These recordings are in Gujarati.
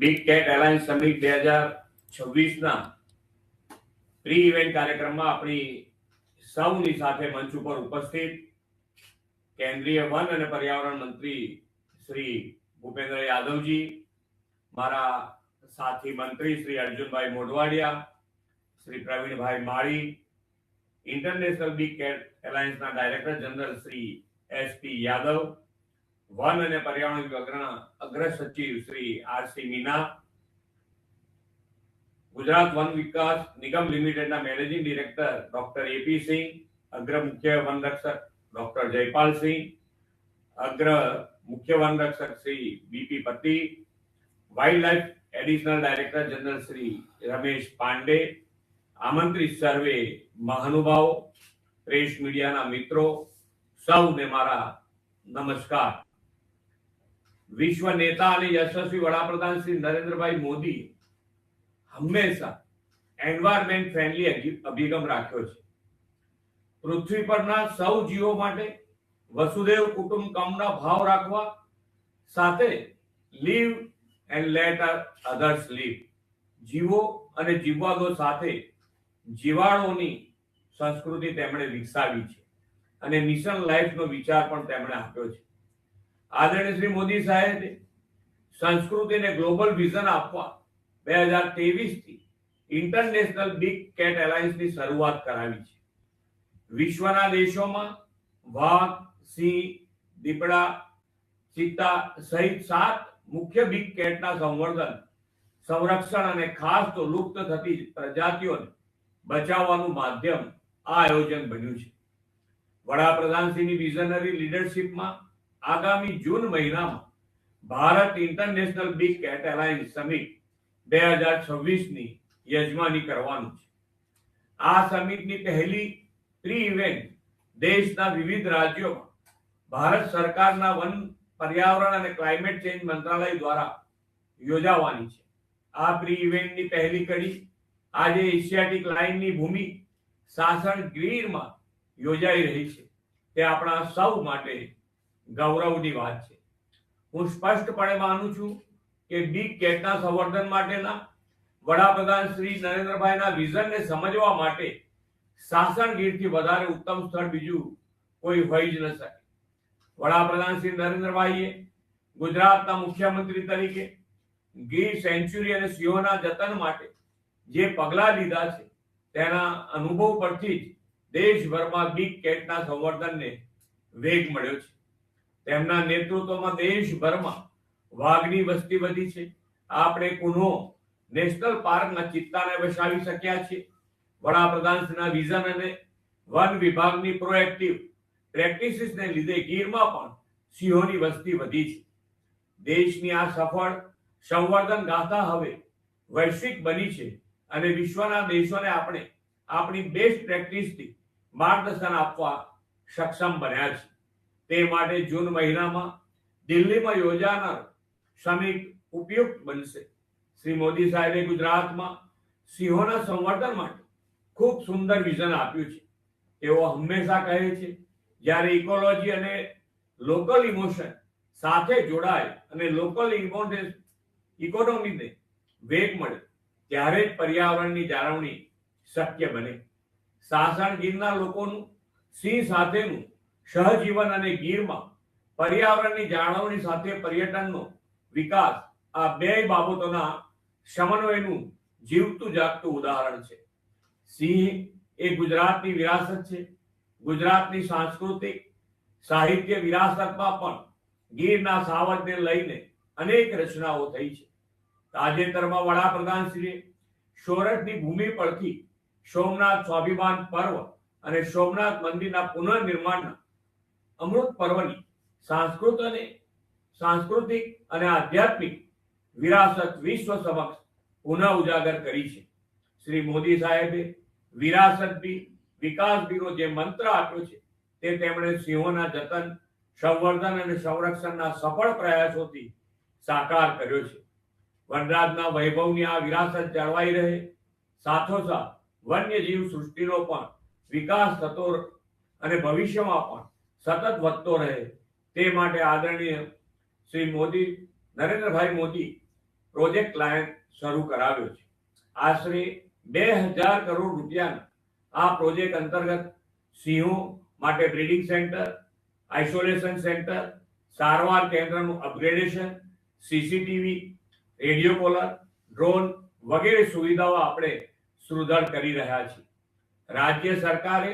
Big cat alliance summit 2026 pre event કાર્યક્રમમાં આપણી સૌની સાથે મંચ ઉપર ઉપસ્થિત કેન્દ્રીય વન અને પર્યાવરણ મંત્રી શ્રી ભૂપેન્દ્ર યાદવજી, મારા સાથી મંત્રી Shri Arjunbhai Modhwadia, Shri Pravinbhai Mali, international big cat એલાયન્સના director general Shri SP Yadav, વન અને પર્યાવરણ વિભાગના અગ્ર સચિવ શ્રી આરસી મીના, ગુજરાત વન વિકાસ નિગમ લિમિટેડના managing director doctor AP Singh, અગ્ર મુખ્ય વનરક્ષક ડોક્ટર જયપાલ સિંહ, અગ્ર મુખ્ય વનરક્ષક Shri BP Pati, wild life additional director general Shri Ramesh Pande, આમંત્રિત સર્વે મહાનુભાવો, પ્રેસ મીડિયાના મિત્રો, સૌને મારા નમસ્કાર. વિશ્વ નેતા અને યશસ્વી વડાપ્રધાન શ્રી નરેન્દ્રભાઈ મોદી હંમેશા એન્વાયરમેન્ટ ફ્રેન્ડલી અભિગમ રાખ્યો છે. પૃથ્વી પરના સૌ જીવો માટે વસુદેવ કુટુંબકમના ભાવ રાખવા સાથે live and let others live, જીવો અને જીવવા દો સાથે જીવાણોની સંસ્કૃતિ તેમણે વિકસાવી છે અને મિશન લાઈફનો વિચાર પણ તેમણે આપ્યો છે. આદરણીય શ્રી મોદી સાહેબે સંસ્કૃતિને ગ્લોબલ વિઝન આપવા 2023 થી ઇન્ટરનેશનલ બિગ કેટ એલાયન્સની શરૂઆત કરાવી છે. વિશ્વના દેશોમાં વાઘ, સિંહ, દીપડા, ચિત્તા સહિત 7 મુખ્ય બિગ કેટના સંવર્ધન, સંરક્ષણ અને ખાસ તો લુપ્ત થતી પ્રજાતિઓને બચાવવાનું માધ્યમ આ આયોજન બન્યું છે. વડાપ્રધાનશ્રીની વિઝનરી લીડરશિપમાં આગામી જૂન મહિનામાં Bharat international big cat alliance summit 2026 ની યજમાની કરવાનું છે. આ સમિટની પહેલી પ્રી ઇવેન્ટ દેશના વિવિધ રાજ્યોમાં ભારત સરકારના વન, પર્યાવરણ અને ક્લાઇમેટ ચેન્જ મંત્રાલય દ્વારા યોજાવાની છે. આ પ્રી ઇવેન્ટની પહેલી કડી આજે એશિયાટિક લાઇનની ભૂમિ સાસણ ગીરમાં યોજાઈ રહી છે. તે આપણા સૌ માટે ગૌરવની વાત છે. હું સ્પષ્ટપણે માનું છું કે બિગ કેટના સંવર્ધન માટેના વડાપ્રધાન શ્રી નરેન્દ્રભાઈના વિઝનને સમજવા માટે સાસણ ગીરથી વધારે ઉત્તમ સ્થળ બીજું કોઈ હોઈ જ ન શકે. વડાપ્રધાન શ્રી નરેન્દ્રભાઈએ ગુજરાતના મુખ્યમંત્રી તરીકે ગીર સેન્ચ્યુરી અને સિંહોના જતન માટે જે પગલાં લીધા છે તેના અનુભવ પરથી જ દેશભરમાં બિગ કેટના સંવર્ધનને વેગ મળ્યો છે. તેમના નેતૃત્વમાં દેશભરમાં વાઘની વસ્તી વધી છે. આપણે કુનો નેશનલ પાર્કના ચિત્તાને વસાવી શક્યા છે. વડાપ્રધાનશ્રીના વિઝન અને વન વિભાગની પ્રોએક્ટિવ પ્રેક્ટિસિસને લીધે ગીરમાં પણ સિંહોની વસ્તી વધી છે. દેશની આ સફળ સંવર્ધન ગાથા હવે વૈશ્વિક બની છે અને વિશ્વના દેશોને આપણે આપણી બેસ્ટ પ્રેક્ટિસથી માર્ગદર્શન આપવા સક્ષમ બન્યા છે. તે માટે જૂન મહિનામાં દિલ્હીમાં યોજાનાર સમિટ ઉપયુક્ત બનશે. શ્રી મોદી સાહેબે ગુજરાતમાં સિંહોના સંવર્ધન માટે ખૂબ સુંદર વિઝન આપ્યું છે. તેઓ હંમેશા કહે છે જ્યારે ઇકોલોજી અને લોકલ ઇમોશન સાથે જોડાય અને લોકલ ઇકોનોમીને વેગ મળે ત્યારે જ પર્યાવરણની જાળવણી શક્ય બને. સાસણ ગીરના લોકોનું સિંહ સાથેનું સહજીવન અને ગીરમાં પર્યાવરણની જાળવણી સાથે પર્યટનનો વિકાસ, આ બે બાબતોના સમન્વયનું જીવતું જાગતું ઉદાહરણ છે. સિંહ એ ગુજરાતની વિરાસત છે. ગુજરાતની સાંસ્કૃતિક સાહિત્ય વિરાસતમાં પણ ગીરના સાવજને લઈને અનેક રચનાઓ થઈ છે. તાજેતરમાં વડાપ્રધાન શ્રી સોરઠની ભૂમિ પરથી સોમનાથ સ્વાભિમાન પર્વ અને સોમનાથ મંદિરના પુનઃનિર્માણના અમૃત પર્વની સાંસ્કૃતિક અને આધ્યાત્મિક વિરાસત વિશ્વ સમક્ષ પુનઃ ઉજાગર કરી છે. શ્રી મોદી સાહેબે વિરાસત બી વિકાસ બીનો જે મંત્ર આપ્યો છે તે તેમણે સિંહોના જતન, સંવર્ધન અને સંરક્ષણના સફળ પ્રયાસોથી સાકાર કર્યો છે. વનરાજના વૈભવની આ વિરાસત જળવાઈ રહે, સાથોસાથ વન્યજીવ સૃષ્ટિનો પણ વિકાસ થતો અને ભવિષ્યમાં પણ સતત વધતો રહે તે માટે આદરણીય શ્રી મોદી, નરેન્દ્રભાઈ મોદી પ્રોજેક્ટ લાયન શરૂ કરાવ્યો છે. આશરે 2000 કરોડ રૂપિયાના આ પ્રોજેક્ટ અંતર્ગત સિંહો માટે બ્રીડિંગ સેન્ટર, આઇસોલેશન સેન્ટર, સારવાર કેન્દ્રનું upgradation, CCTV, radio collar, drone વગેરે સુવિધાઓ આપણે સુદૃઢ કરી રહ્યા છીએ. રાજ્ય સરકારે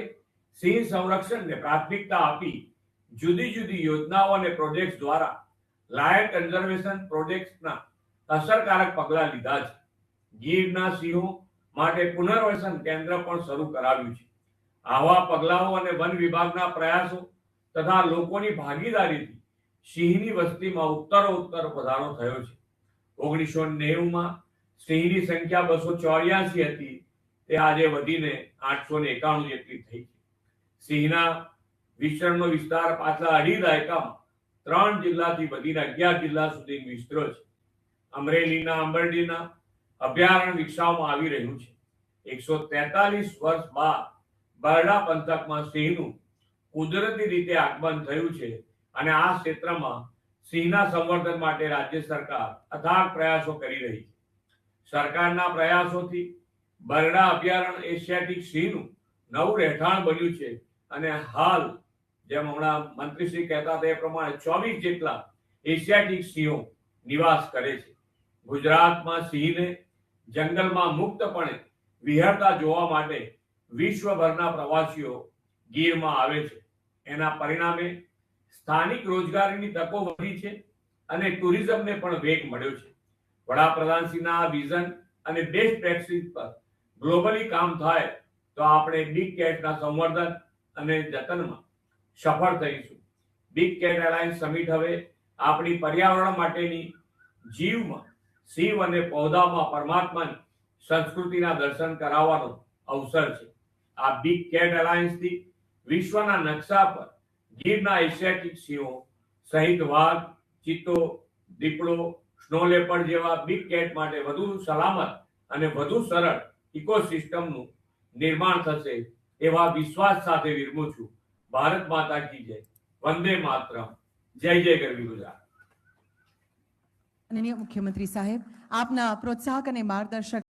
સિંહ સંરક્ષણને પ્રાથમિકતા આપી જુદી જુદી યોજનાઓ અને પ્રોજેક્ટ દ્વારા લાયન કન્ઝર્વેશન પ્રોજેક્ટ્સના અસરકારક પગલાં લીધા છે. ગીરના સિંહો માટે પુનર્વસન કેન્દ્ર પણ શરૂ કરાવ્યું છે. આવા પગલાઓ અને વન વિભાગના પ્રયાસો તથા લોકોની ભાગીદારીથી સિંહની વસ્તીમાં ઉત્તરોત્તર વધારો થયો છે. 1990માં સિંહની સંખ્યા 284 હતી, તે આજે વધીને 891 જેટલી થઈ છે. સિંહના વિચરણનો વિસ્તાર પાછલા અઢી દાયકામાં 3 જિલ્લાથી વધીને 11 જિલ્લા સુધી વિસ્તર્યો છે. અમરેલીના અંબરડીના અભયારણ્ય વિકસાવવામાં આવી રહ્યું છે. 143 વર્ષ બાદ બરડા પંથકમાં સિંહનું કુદરતી રીતે આગમન થયું છે અને આ ક્ષેત્રમાં સિંહના સંવર્ધન માટે રાજ્ય સરકાર અથાગ પ્રયાસો કરી રહી છે. સરકારના પ્રયાસોથી બરડા અભયારણ્ય એશિયાટિક સિંહનું નવું રહેઠાણ બન્યું છે અને હાલ જેમ હમણાં મંત્રીશ્રી કહેતા તે પ્રમાણે 24 જેટલા એશિયાટિક સિંહો નિવાસ કરે છે. ગુજરાતમાં સિંહને જંગલમાં મુક્તપણે વિહરતા જોવા માટે વિશ્વભરના પ્રવાસીઓ ગીરમાં આવે છે. એના પરિણામે સ્થાનિક રોજગારીની તકો વધી છે અને ટુરિઝમને પણ વેગ મળ્યો છે. વડાપ્રધાનશ્રીના આ વિઝન અને બેસ્ટ પ્રેક્ટિસ પર ગ્લોબલી કામ થાય તો આપણે બિગ કેટના સંવર્ધન અને જતનમાં સફળ થઈશું. બિગ કેટ એલાયન્સ સમિટ હવે આપણી પર્યાવરણ માટેની જીવમાં શિવ અને પૌધામાં પરમાત્માની સંસ્કૃતિના દર્શન કરાવવાનો અવસર છે. આ બિગ કેટ એલાયન્સથી વિશ્વના નકશા પર ગીરના એશિયાટિક સિંહો સહિત વાઘ, ચિત્તો, દીપડો, સ્નો લેપર્ડ જેવા બિગ કેટ માટે વધુ સલામત અને વધુ સરળ ઇકોસિસ્ટમનું નિર્માણ થશે એવા વિશ્વાસ સાથે વિરમું છું. ભારત માતા કી જય. વંદે માતરમ. જય જય ગરવી ગુજરાત. માનનીય મુખ્યમંત્રી સાહેબ, આપના પ્રોત્સાહક અને માર્ગદર્શક